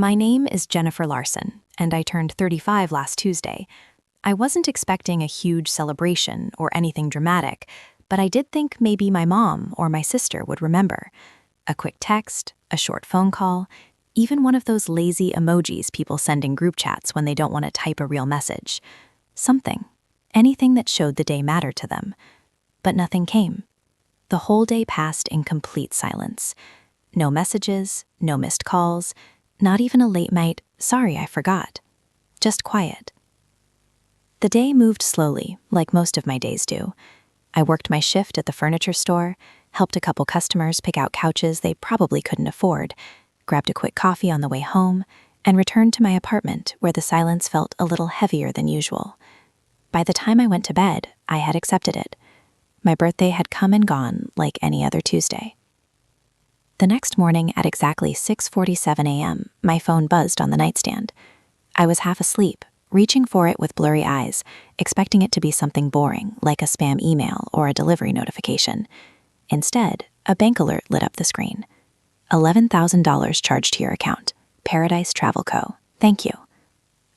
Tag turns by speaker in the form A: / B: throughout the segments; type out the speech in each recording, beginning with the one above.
A: My name is Jennifer Larson, and I turned 35 last Tuesday. I wasn't expecting a huge celebration or anything dramatic, but I did think maybe my mom or my sister would remember. A quick text, a short phone call, even one of those lazy emojis people send in group chats when they don't want to type a real message. Something. Anything that showed the day mattered to them. But nothing came. The whole day passed in complete silence. No messages, no missed calls, not even a late night, "Sorry, I forgot." Just quiet. The day moved slowly, like most of my days do. I worked my shift at the furniture store, helped a couple customers pick out couches they probably couldn't afford, grabbed a quick coffee on the way home, and returned to my apartment where the silence felt a little heavier than usual. By the time I went to bed, I had accepted it. My birthday had come and gone like any other Tuesday. The next morning at exactly 6:47 a.m., my phone buzzed on the nightstand. I was half asleep, reaching for it with blurry eyes, expecting it to be something boring, like a spam email or a delivery notification. Instead, a bank alert lit up the screen. $11,000 charged to your account. Paradise Travel Co. Thank you.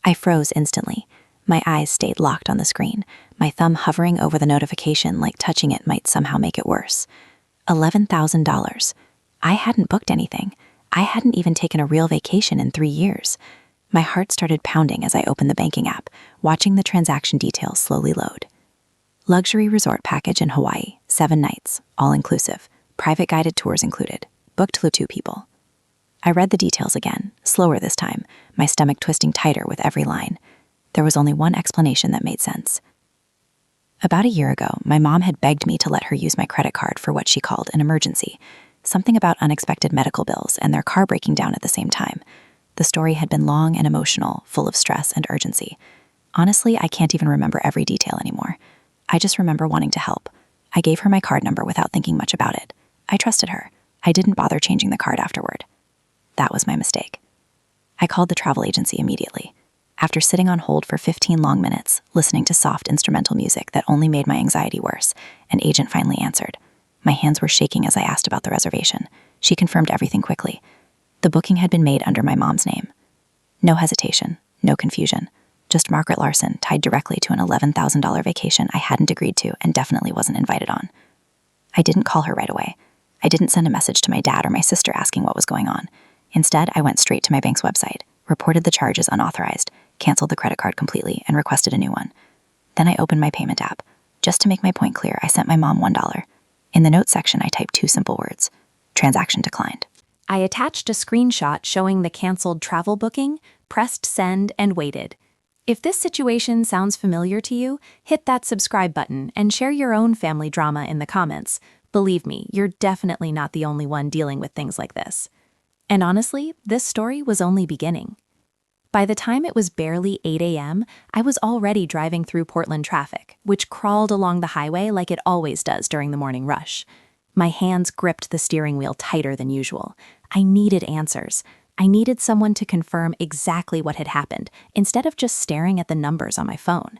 A: I froze instantly. My eyes stayed locked on the screen, my thumb hovering over the notification like touching it might somehow make it worse. $11,000. I hadn't booked anything. I hadn't even taken a real vacation in 3 years. My heart started pounding as I opened the banking app, watching the transaction details slowly load. Luxury resort package in Hawaii, 7 nights, all inclusive, private guided tours included, booked to 2 people. I read the details again, slower this time, my stomach twisting tighter with every line. There was only one explanation that made sense. About a year ago, my mom had begged me to let her use my credit card for what she called an emergency. Something about unexpected medical bills and their car breaking down at the same time. The story had been long and emotional, full of stress and urgency. Honestly, I can't even remember every detail anymore. I just remember wanting to help. I gave her my card number without thinking much about it. I trusted her. I didn't bother changing the card afterward. That was my mistake. I called the travel agency immediately. After sitting on hold for 15 long minutes, listening to soft instrumental music that only made my anxiety worse, an agent finally answered. My hands were shaking as I asked about the reservation. She confirmed everything quickly. The booking had been made under my mom's name. No hesitation, no confusion. Just Margaret Larson tied directly to an $11,000 vacation I hadn't agreed to and definitely wasn't invited on. I didn't call her right away. I didn't send a message to my dad or my sister asking what was going on. Instead, I went straight to my bank's website, reported the charge as unauthorized, canceled the credit card completely, and requested a new one. Then I opened my payment app. Just to make my point clear, I sent my mom $1. In the notes section, I typed 2 simple words. Transaction declined. I attached a screenshot showing the canceled travel booking, pressed send, and waited. If this situation sounds familiar to you, hit that subscribe button and share your own family drama in the comments. Believe me, you're definitely not the only one dealing with things like this. And honestly, this story was only beginning. By the time it was barely 8 a.m., I was already driving through Portland traffic, which crawled along the highway like it always does during the morning rush. My hands gripped the steering wheel tighter than usual. I needed answers. I needed someone to confirm exactly what had happened, instead of just staring at the numbers on my phone.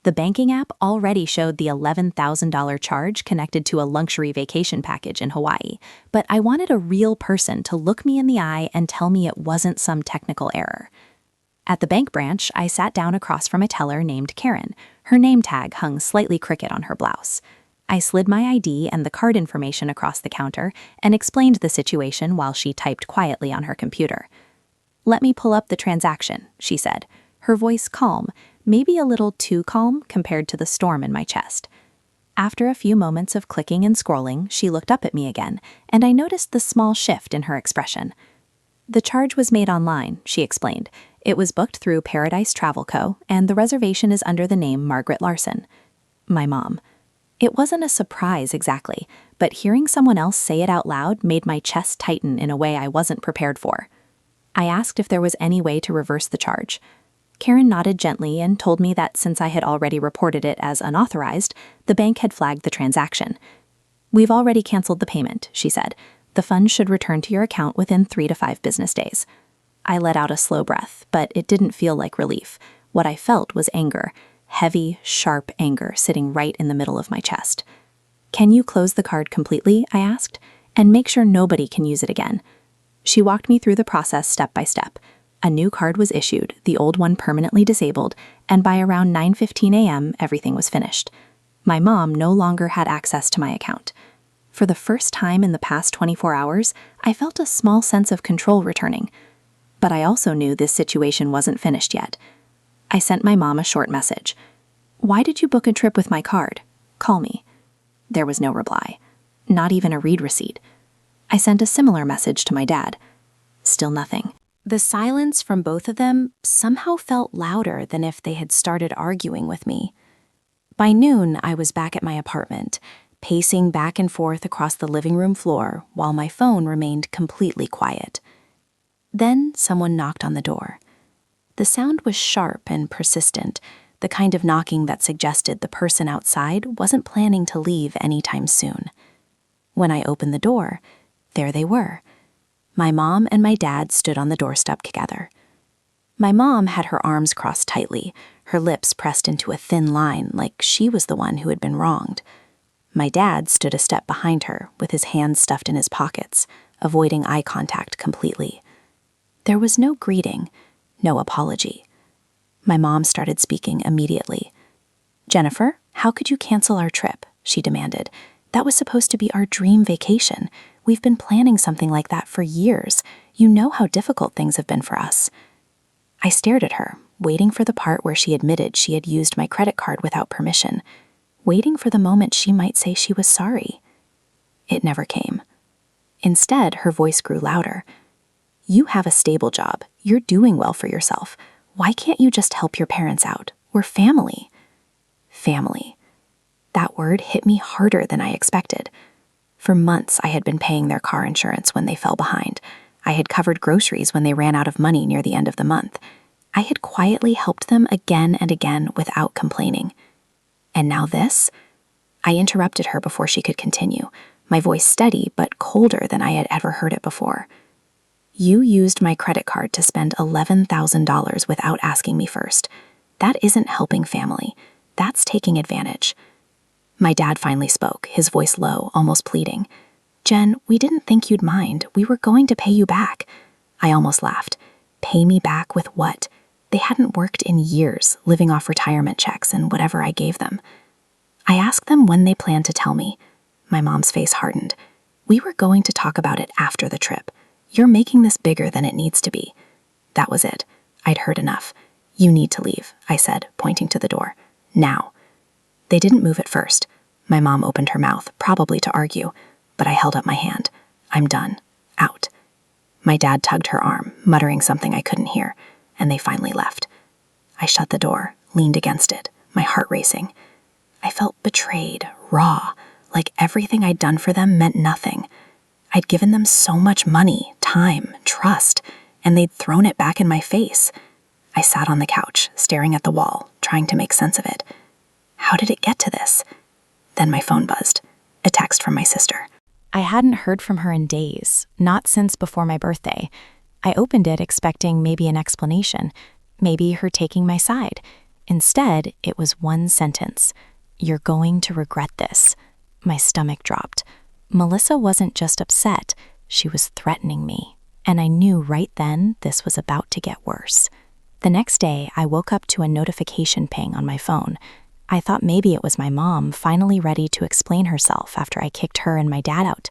A: The banking app already showed the $11,000 charge connected to a luxury vacation package in Hawaii, but I wanted a real person to look me in the eye and tell me it wasn't some technical error. At the bank branch, I sat down across from a teller named Karen. Her name tag hung slightly crooked on her blouse. I slid my ID and the card information across the counter and explained the situation while she typed quietly on her computer. "Let me pull up the transaction," she said, her voice calm, maybe a little too calm compared to the storm in my chest. After a few moments of clicking and scrolling, she looked up at me again, and I noticed the small shift in her expression. "The charge was made online," she explained. "It was booked through Paradise Travel Co., and the reservation is under the name Margaret Larson." My mom. It wasn't a surprise exactly, but hearing someone else say it out loud made my chest tighten in a way I wasn't prepared for. I asked if there was any way to reverse the charge. Karen nodded gently and told me that since I had already reported it as unauthorized, the bank had flagged the transaction. "We've already canceled the payment," she said. "The funds should return to your account within 3 to 5 business days." I let out a slow breath, but it didn't feel like relief. What I felt was anger, heavy, sharp anger sitting right in the middle of my chest. "Can you close the card completely?" I asked, "and make sure nobody can use it again?" She walked me through the process step by step. A new card was issued, the old one permanently disabled, and by around 9:15 a.m., everything was finished. My mom no longer had access to my account. For the first time in the past 24 hours, I felt a small sense of control returning. But I also knew this situation wasn't finished yet. I sent my mom a short message. "Why did you book a trip with my card? Call me." There was no reply, not even a read receipt. I sent a similar message to my dad. Still nothing. The silence from both of them somehow felt louder than if they had started arguing with me. By noon, I was back at my apartment, pacing back and forth across the living room floor while my phone remained completely quiet. Then someone knocked on the door. The sound was sharp and persistent, the kind of knocking that suggested the person outside wasn't planning to leave anytime soon. When I opened the door, there they were. My mom and my dad stood on the doorstep together. My mom had her arms crossed tightly, her lips pressed into a thin line like she was the one who had been wronged. My dad stood a step behind her with his hands stuffed in his pockets, avoiding eye contact completely. There was no greeting, no apology. My mom started speaking immediately. "Jennifer, how could you cancel our trip?" she demanded. "That was supposed to be our dream vacation. We've been planning something like that for years. You know how difficult things have been for us." I stared at her, waiting for the part where she admitted she had used my credit card without permission, waiting for the moment she might say she was sorry. It never came. Instead, her voice grew louder. "You have a stable job. You're doing well for yourself. Why can't you just help your parents out? We're family." Family. That word hit me harder than I expected. For months, I had been paying their car insurance when they fell behind. I had covered groceries when they ran out of money near the end of the month. I had quietly helped them again and again without complaining. And now this? I interrupted her before she could continue, my voice steady but colder than I had ever heard it before. "You used my credit card to spend $11,000 without asking me first. That isn't helping family. That's taking advantage." My dad finally spoke, his voice low, almost pleading. "Jen, we didn't think you'd mind. We were going to pay you back." I almost laughed. Pay me back with what? They hadn't worked in years, living off retirement checks and whatever I gave them. I asked them when they planned to tell me. My mom's face hardened. "We were going to talk about it after the trip. You're making this bigger than it needs to be." That was it. I'd heard enough. "You need to leave," I said, pointing to the door. "Now." They didn't move at first. My mom opened her mouth, probably to argue, but I held up my hand. "I'm done. Out." My dad tugged her arm, muttering something I couldn't hear, and they finally left. I shut the door, leaned against it, my heart racing. I felt betrayed, raw, like everything I'd done for them meant nothing. I'd given them so much money, time, trust, and they'd thrown it back in my face. I sat on the couch, staring at the wall, trying to make sense of it. How did it get to this? Then my phone buzzed. A text from my sister. I hadn't heard from her in days, not since before my birthday. I opened it expecting maybe an explanation, maybe her taking my side. Instead, it was one sentence. "You're going to regret this." My stomach dropped. Melissa wasn't just upset, she was threatening me. And I knew right then this was about to get worse. The next day, I woke up to a notification ping on my phone. I thought maybe it was my mom finally ready to explain herself after I kicked her and my dad out.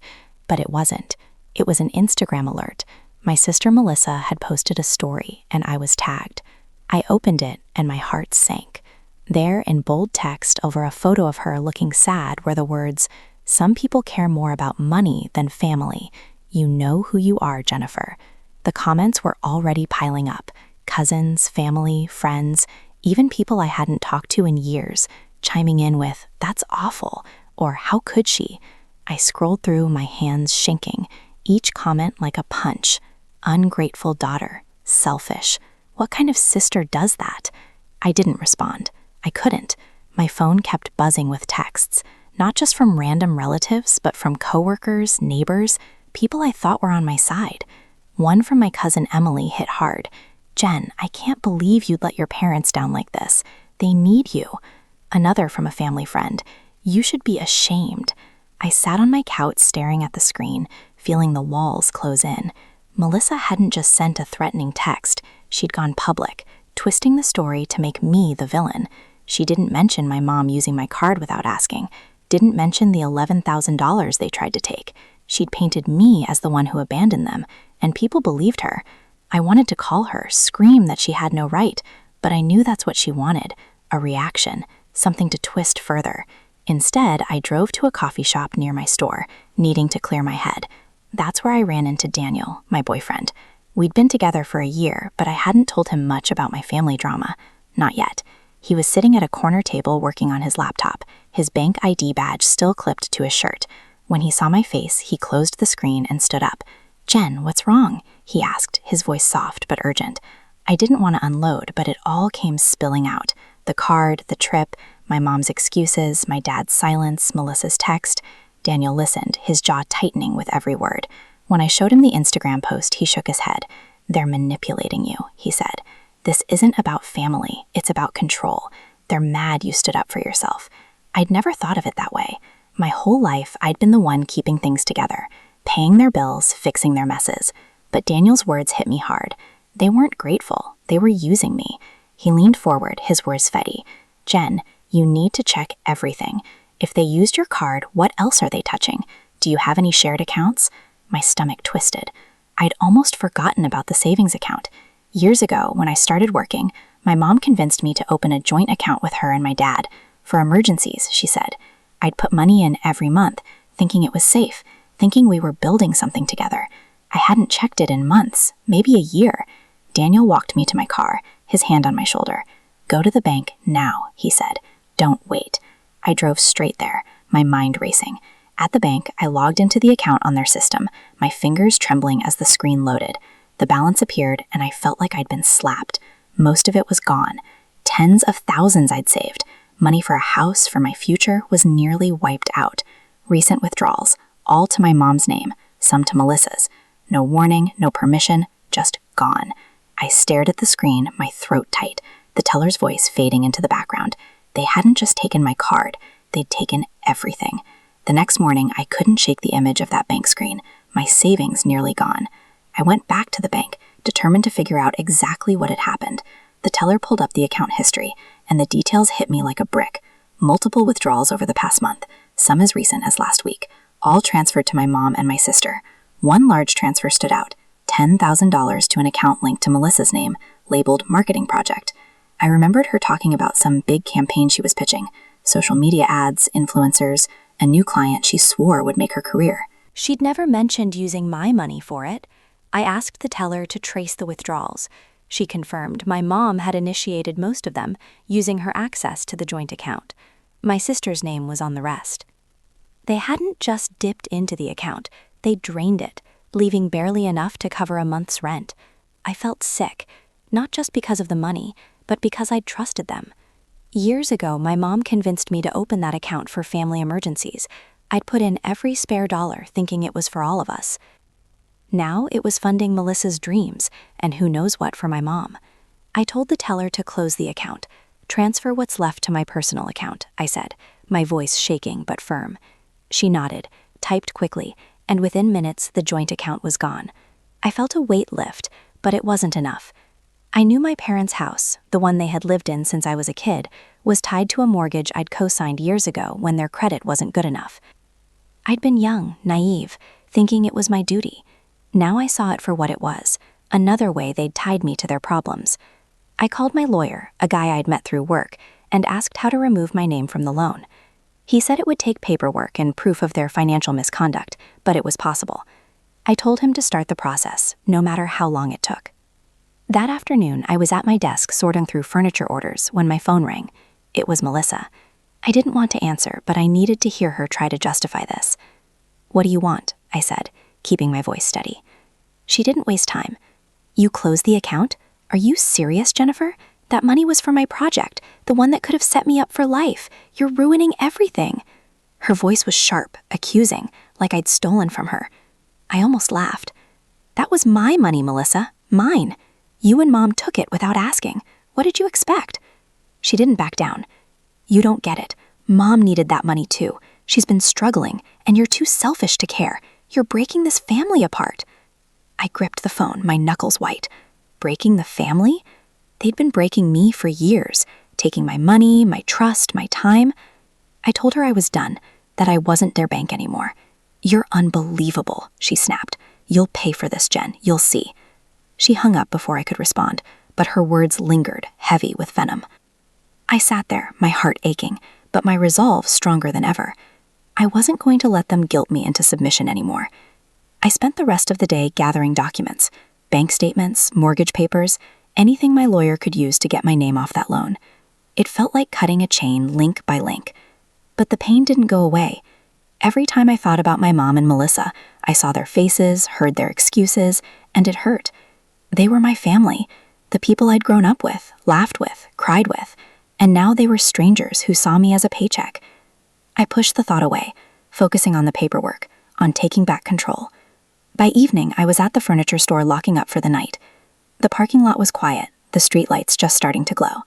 A: But it wasn't. It was an Instagram alert. My sister Melissa had posted a story, and I was tagged. I opened it, and my heart sank. There, in bold text over a photo of her looking sad, were the words, "Some people care more about money than family. You know who you are, Jennifer." The comments were already piling up. Cousins, family, friends, even people I hadn't talked to in years, chiming in with, "That's awful," or "How could she?" I scrolled through, my hands shaking, each comment like a punch. Ungrateful daughter, selfish. What kind of sister does that? I didn't respond. I couldn't. My phone kept buzzing with texts, not just from random relatives, but from coworkers, neighbors, people I thought were on my side. One from my cousin Emily hit hard. "Jen, I can't believe you'd let your parents down like this. They need you." Another from a family friend. "You should be ashamed." I sat on my couch staring at the screen, feeling the walls close in. Melissa hadn't just sent a threatening text. She'd gone public, twisting the story to make me the villain. She didn't mention my mom using my card without asking, didn't mention the $11,000 they tried to take. She'd painted me as the one who abandoned them, and people believed her. I wanted to call her, scream that she had no right, but I knew that's what she wanted, a reaction, something to twist further. Instead, I drove to a coffee shop near my store, needing to clear my head. That's where I ran into Daniel, my boyfriend. We'd been together for a year, but I hadn't told him much about my family drama. Not yet. He was sitting at a corner table working on his laptop, his bank ID badge still clipped to his shirt. When he saw my face, he closed the screen and stood up. "Jen, what's wrong?" he asked, his voice soft but urgent. I didn't want to unload, but it all came spilling out. The card, the trip, my mom's excuses, my dad's silence, Melissa's text. Daniel listened, his jaw tightening with every word. When I showed him the Instagram post, he shook his head. "They're manipulating you," he said. "This isn't about family, it's about control. They're mad you stood up for yourself." I'd never thought of it that way. My whole life, I'd been the one keeping things together, paying their bills, fixing their messes. But Daniel's words hit me hard. They weren't grateful, they were using me. He leaned forward, his words steady. "Jen, you need to check everything. If they used your card, what else are they touching? Do you have any shared accounts?" My stomach twisted. I'd almost forgotten about the savings account. Years ago, when I started working, my mom convinced me to open a joint account with her and my dad. For emergencies, she said. I'd put money in every month, thinking it was safe, thinking we were building something together. I hadn't checked it in months, maybe a year. Daniel walked me to my car, his hand on my shoulder. "Go to the bank now," he said. "Don't wait." I drove straight there, my mind racing. At the bank, I logged into the account on their system, my fingers trembling as the screen loaded. The balance appeared, and I felt like I'd been slapped. Most of it was gone. Tens of thousands I'd saved. Money for a house, for my future, was nearly wiped out. Recent withdrawals, all to my mom's name, some to Melissa's. No warning, no permission, just gone. I stared at the screen, my throat tight, the teller's voice fading into the background. They hadn't just taken my card, they'd taken everything. The next morning, I couldn't shake the image of that bank screen, my savings nearly gone. I went back to the bank, determined to figure out exactly what had happened. The teller pulled up the account history, and the details hit me like a brick. Multiple withdrawals over the past month, some as recent as last week, all transferred to my mom and my sister. One large transfer stood out, $10,000 to an account linked to Melissa's name, labeled Marketing Project. I remembered her talking about some big campaign she was pitching, social media ads, influencers, a new client she swore would make her career.
B: She'd never mentioned using my money for it. I asked the teller to trace the withdrawals. She confirmed my mom had initiated most of them, using her access to the joint account. My sister's name was on the rest. They hadn't just dipped into the account, they drained it, leaving barely enough to cover a month's rent. I felt sick, not just because of the money, but because I'd trusted them. Years ago, my mom convinced me to open that account for family emergencies. I'd put in every spare dollar thinking it was for all of us. Now it was funding Melissa's dreams, and who knows what for my mom. I told the teller to close the account. "Transfer what's left to my personal account," I said, my voice shaking but firm. She nodded, typed quickly, and within minutes the joint account was gone. I felt a weight lift, but it wasn't enough. I knew my parents' house, the one they had lived in since I was a kid, was tied to a mortgage I'd co-signed years ago when their credit wasn't good enough. I'd been young, naive, thinking it was my duty. Now I saw it for what it was, another way they'd tied me to their problems. I called my lawyer, a guy I'd met through work, and asked how to remove my name from the loan. He said it would take paperwork and proof of their financial misconduct, but it was possible. I told him to start the process, no matter how long it took. That afternoon, I was at my desk sorting through furniture orders when my phone rang. It was Melissa. I didn't want to answer, but I needed to hear her try to justify this. "What do you want?" I said, keeping my voice steady. She didn't waste time. "You closed the account? Are you serious, Jennifer? That money was for my project, the one that could have set me up for life. You're ruining everything." Her voice was sharp, accusing, like I'd stolen from her. I almost laughed. "That was my money, Melissa. Mine. You and Mom took it without asking. What did you expect?" She didn't back down. "You don't get it. Mom needed that money too. She's been struggling, and you're too selfish to care. You're breaking this family apart." I gripped the phone, my knuckles white. breaking the family? They'd been breaking me for years, taking my money, my trust, my time. I told her I was done, that I wasn't their bank anymore. "You're unbelievable," she snapped. "You'll pay for this, Jen. You'll see." She hung up before I could respond, but her words lingered, heavy with venom. I sat there, my heart aching, but my resolve stronger than ever. I wasn't going to let them guilt me into submission anymore. I spent the rest of the day gathering documents, bank statements, mortgage papers, anything my lawyer could use to get my name off that loan. It felt like cutting a chain link by link. But the pain didn't go away. Every time I thought about my mom and Melissa, I saw their faces, heard their excuses, and it hurt. They were my family, the people I'd grown up with, laughed with, cried with, and now they were strangers who saw me as a paycheck. I pushed the thought away, focusing on the paperwork, on taking back control. By evening, I was at the furniture store locking up for the night. The parking lot was quiet, the streetlights just starting to glow.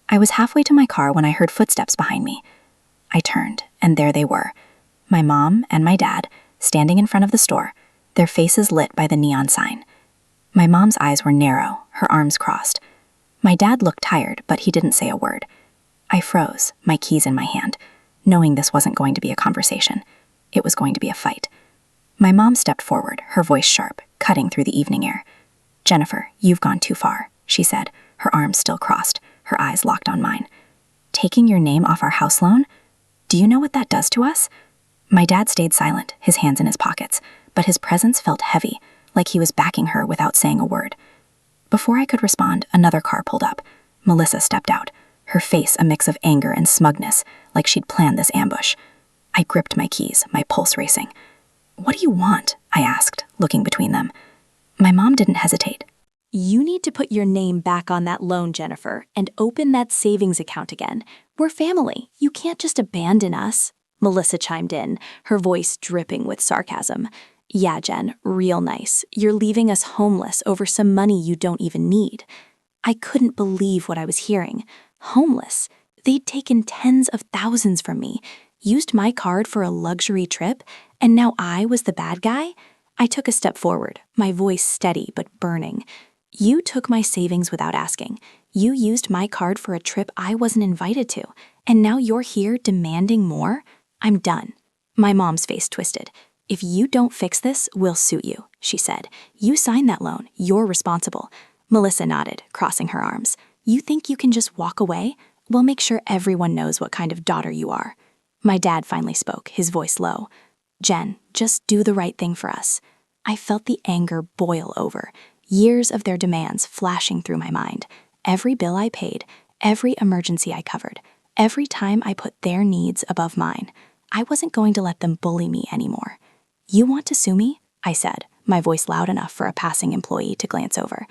B: I was halfway to my car when I heard footsteps behind me. I turned, and there they were, my mom and my dad, standing in front of the store, their faces lit by the neon sign. My mom's eyes were narrow, her arms crossed. My dad looked tired, but he didn't say a word. I froze, my keys in my hand, knowing this wasn't going to be a conversation. It was going to be a fight. My mom stepped forward, her voice sharp, cutting through the evening air. "Jennifer, you've gone too far," she said, her arms still crossed, her eyes locked on mine. "Taking your name off our house loan? Do you know what that does to us?" My dad stayed silent, his hands in his pockets, but his presence felt heavy, like he was backing her without saying a word. Before I could respond, another car pulled up. Melissa stepped out, her face a mix of anger and smugness, like she'd planned this ambush. I gripped my keys, my pulse racing. "What do you want?" I asked, looking between them. My mom didn't hesitate.
A: "You need to put your name back on that loan, Jennifer, and open that savings account again. We're family. You can't just abandon us." Melissa chimed in, her voice dripping with sarcasm. "Yeah, Jen, real nice. You're leaving us homeless over some money you don't even need." I couldn't believe what I was hearing. Homeless? They'd taken tens of thousands from me, used my card for a luxury trip, and now I was the bad guy? I took a step forward, my voice steady but burning. "You took my savings without asking. You used my card for a trip I wasn't invited to, and now you're here demanding more? I'm done." My mom's face twisted. "If you don't fix this, we'll sue you," she said. "You signed that loan. You're responsible." Melissa nodded, crossing her arms. "You think you can just walk away? We'll make sure everyone knows what kind of daughter you are." My dad finally spoke, his voice low. "Jen, just do the right thing for us." I felt the anger boil over, years of their demands flashing through my mind. Every bill I paid, every emergency I covered, every time I put their needs above mine. I wasn't going to let them bully me anymore. "You want to sue me?" I said, my voice loud enough for a passing employee to glance over.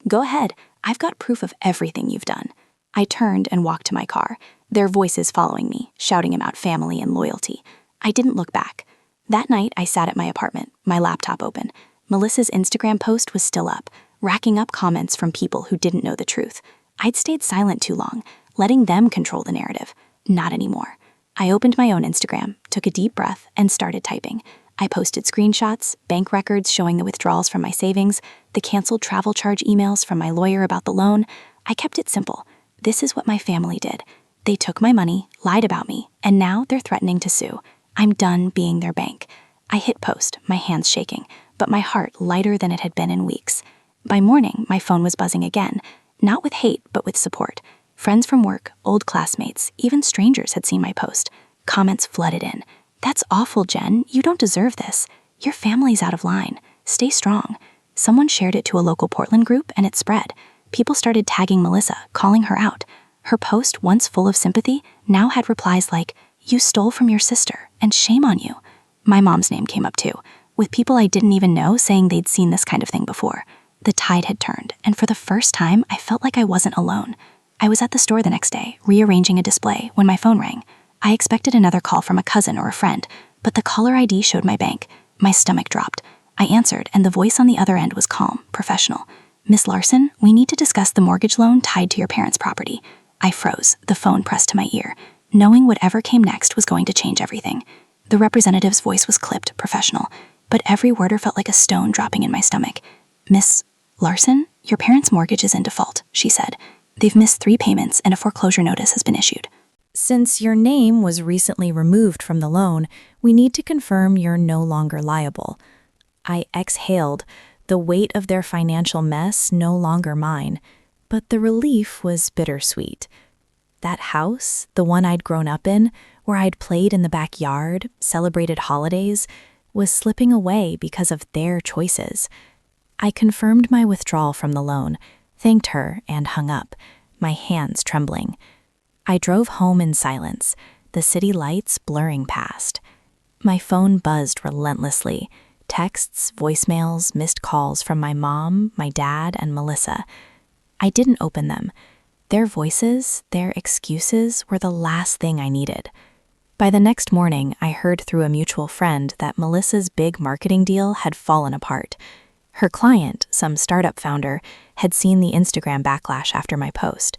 A: "Go ahead. I've got proof of everything you've done." I turned and walked to my car, their voices following me, shouting about family and loyalty. I didn't look back. That night, I sat at my apartment, my laptop open. Melissa's Instagram post was still up, racking up comments from people who didn't know the truth. I'd stayed silent too long, letting them control the narrative. Not anymore. I opened my own Instagram, took a deep breath, and started typing. I posted screenshots, bank records showing the withdrawals from my savings, the canceled travel charge emails from my lawyer about the loan. I kept it simple. This is what my family did. They took my money, lied about me, and now they're threatening to sue. I'm done being their bank. I hit post, my hands shaking, but my heart lighter than it had been in weeks. By morning, my phone was buzzing again, not with hate, but with support. Friends from work, old classmates, even strangers had seen my post. Comments flooded in. "That's awful, Jen. You don't deserve this. Your family's out of line. Stay strong." Someone shared it to a local Portland group, and it spread. People started tagging Melissa, calling her out. Her post, once full of sympathy, now had replies like, "You stole from your sister, and shame on you." My mom's name came up too, with people I didn't even know saying they'd seen this kind of thing before. The tide had turned, and for the first time, I felt like I wasn't alone. I was at the store the next day, rearranging a display, when my phone rang. I expected another call from a cousin or a friend, but the caller ID showed my bank. My stomach dropped. I answered, and the voice on the other end was calm, professional. "Miss Larson, we need to discuss the mortgage loan tied to your parents' property." I froze, the phone pressed to my ear, knowing whatever came next was going to change everything. The representative's voice was clipped, professional, but every word felt like a stone dropping in my stomach. "Miss Larson?"
B: "Your parents' mortgage is in default," she said. "They've missed 3 payments and a foreclosure notice has been issued."
A: Since your name was recently removed from the loan, we need to confirm you're no longer liable. I exhaled, the weight of their financial mess no longer mine, but the relief was bittersweet. That house, the one I'd grown up in, where I'd played in the backyard, celebrated holidays, was slipping away because of their choices. I confirmed my withdrawal from the loan, thanked her, and hung up, my hands trembling. I drove home in silence, the city lights blurring past. My phone buzzed relentlessly. Texts, voicemails, missed calls from my mom, my dad, and Melissa. I didn't open them. Their voices, their excuses were the last thing I needed. By the next morning, I heard through a mutual friend that Melissa's big marketing deal had fallen apart. Her client, some startup founder, had seen the Instagram backlash after my post.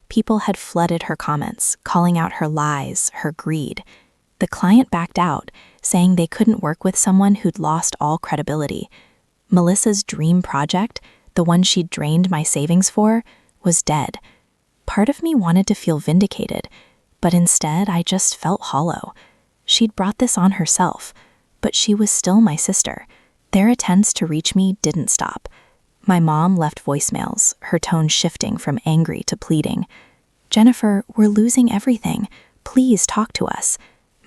A: People had flooded her comments, calling out her lies, her greed. The client backed out, saying they couldn't work with someone who'd lost all credibility. Melissa's dream project, the one she'd drained my savings for, was dead. Part of me wanted to feel vindicated, but instead I just felt hollow. She'd brought this on herself, but she was still my sister. Their attempts to reach me didn't stop. My mom left voicemails, her tone shifting from angry to pleading. "Jennifer, we're losing everything. Please talk to us."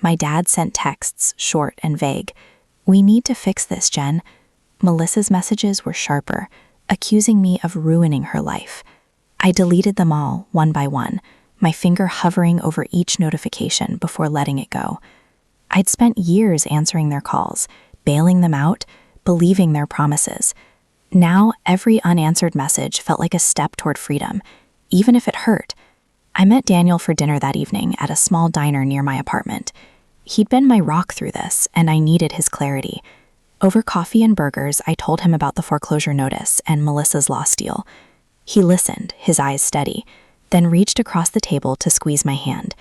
A: My dad sent texts, short and vague. "We need to fix this, Jen." Melissa's messages were sharper, accusing me of ruining her life. I deleted them all, one by one, my finger hovering over each notification before letting it go. I'd spent years answering their calls, bailing them out, believing their promises. Now, every unanswered message felt like a step toward freedom, even if it hurt. I met Daniel for dinner that evening at a small diner near my apartment. He'd been my rock through this, and I needed his clarity. Over coffee and burgers, I told him about the foreclosure notice and Melissa's lost deal. He listened, his eyes steady, then reached across the table to squeeze my hand.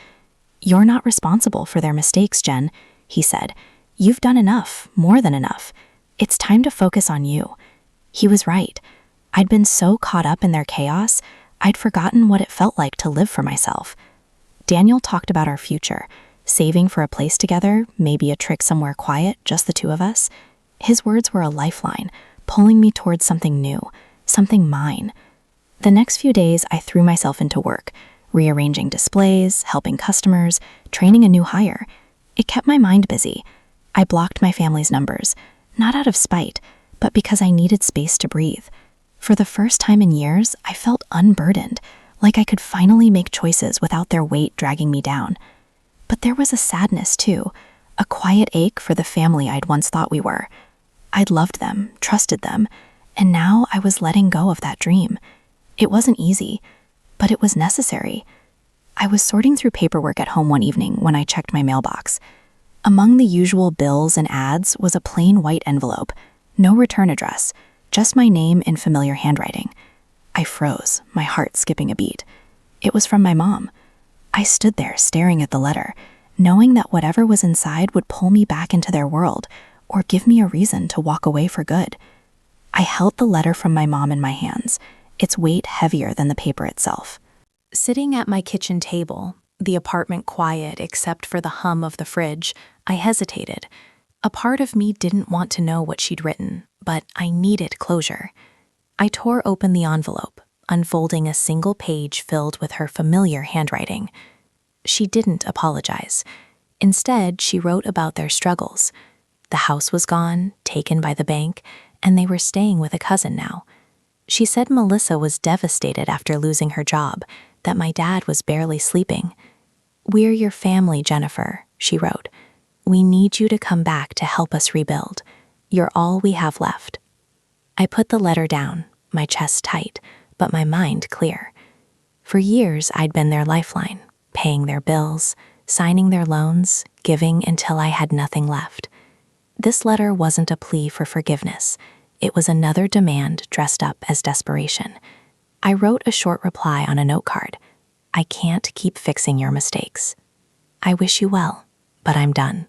A: "You're not responsible for their mistakes, Jen," he said. "You've done enough, more than enough. It's time to focus on you." He was right. I'd been so caught up in their chaos, I'd forgotten what it felt like to live for myself. Daniel talked about our future, saving for a place together, maybe a trip somewhere quiet, just the two of us. His words were a lifeline, pulling me towards something new, something mine. The next few days, I threw myself into work, rearranging displays, helping customers, training a new hire. It kept my mind busy. I blocked my family's numbers, not out of spite, but because I needed space to breathe. For the first time in years, I felt unburdened, like I could finally make choices without their weight dragging me down. But there was a sadness, too, a quiet ache for the family I'd once thought we were. I'd loved them, trusted them, and now I was letting go of that dream. It wasn't easy, but it was necessary. I was sorting through paperwork at home one evening when I checked my mailbox. Among the usual bills and ads was a plain white envelope, no return address, just my name in familiar handwriting. I froze, my heart skipping a beat. It was from my mom. I stood there staring at the letter, knowing that whatever was inside would pull me back into their world or give me a reason to walk away for good. I held the letter from my mom in my hands, its weight heavier than the paper itself. Sitting at my kitchen table, the apartment quiet except for the hum of the fridge, I hesitated. A part of me didn't want to know what she'd written, but I needed closure. I tore open the envelope, unfolding a single page filled with her familiar handwriting. She didn't apologize. Instead, she wrote about their struggles. The house was gone, taken by the bank, and they were staying with a cousin now. She said Melissa was devastated after losing her job, that my dad was barely sleeping. "We're your family, Jennifer," she wrote. "We need you to come back to help us rebuild. You're all we have left." I put the letter down, my chest tight, but my mind clear. For years, I'd been their lifeline, paying their bills, signing their loans, giving until I had nothing left. This letter wasn't a plea for forgiveness. It was another demand dressed up as desperation. I wrote a short reply on a note card. "I can't keep fixing your mistakes. I wish you well, but I'm done."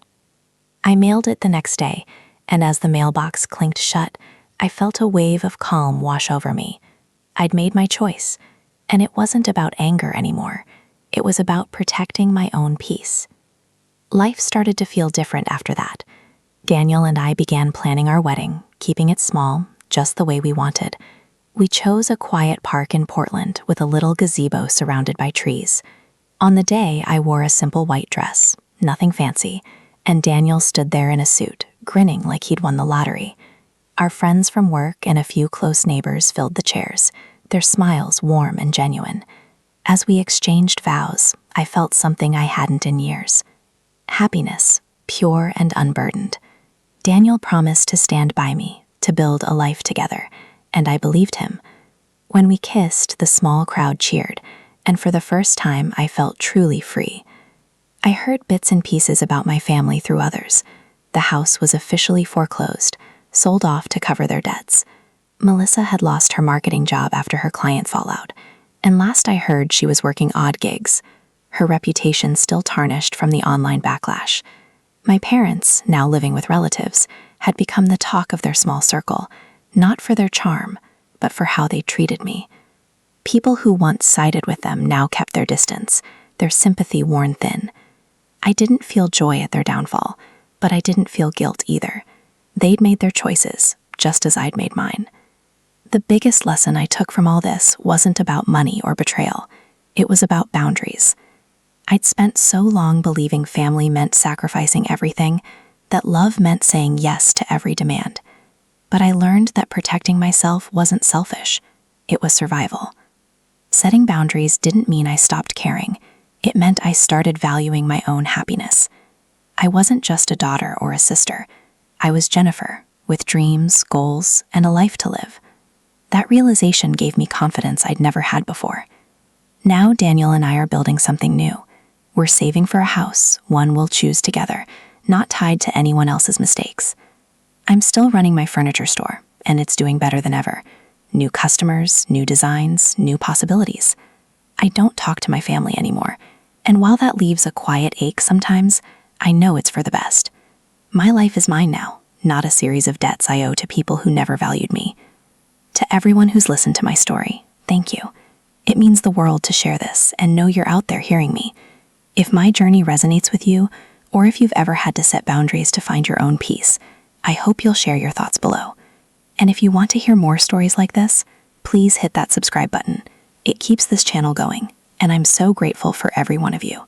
A: I mailed it the next day, and as the mailbox clinked shut, I felt a wave of calm wash over me. I'd made my choice, and it wasn't about anger anymore. It was about protecting my own peace. Life started to feel different after that. Daniel and I began planning our wedding, keeping it small, just the way we wanted. We chose a quiet park in Portland with a little gazebo surrounded by trees. On the day, I wore a simple white dress, nothing fancy, and Daniel stood there in a suit, grinning like he'd won the lottery. Our friends from work and a few close neighbors filled the chairs, their smiles warm and genuine. As we exchanged vows, I felt something I hadn't in years. Happiness, pure and unburdened. Daniel promised to stand by me, to build a life together, and I believed him. When we kissed, the small crowd cheered, and for the first time I felt truly free. I heard bits and pieces about my family through others. The house was officially foreclosed, sold off to cover their debts. Melissa had lost her marketing job after her client fallout, and last I heard she was working odd gigs, her reputation still tarnished from the online backlash. My parents, now living with relatives, had become the talk of their small circle, not for their charm, but for how they treated me. People who once sided with them now kept their distance, their sympathy worn thin. I didn't feel joy at their downfall, but I didn't feel guilt either. They'd made their choices, just as I'd made mine. The biggest lesson I took from all this wasn't about money or betrayal. It was about boundaries. I'd spent so long believing family meant sacrificing everything, that love meant saying yes to every demand. But I learned that protecting myself wasn't selfish. It was survival. Setting boundaries didn't mean I stopped caring. It meant I started valuing my own happiness. I wasn't just a daughter or a sister. I was Jennifer, with dreams, goals, and a life to live. That realization gave me confidence I'd never had before. Now Daniel and I are building something new. We're saving for a house, one we'll choose together, not tied to anyone else's mistakes. I'm still running my furniture store, and it's doing better than ever. New customers, new designs, new possibilities. I don't talk to my family anymore, and while that leaves a quiet ache sometimes, I know it's for the best. My life is mine now, not a series of debts I owe to people who never valued me. To everyone who's listened to my story, thank you. It means the world to share this and know you're out there hearing me. If my journey resonates with you, or if you've ever had to set boundaries to find your own peace, I hope you'll share your thoughts below. And if you want to hear more stories like this, please hit that subscribe button. It keeps this channel going, and I'm so grateful for every one of you.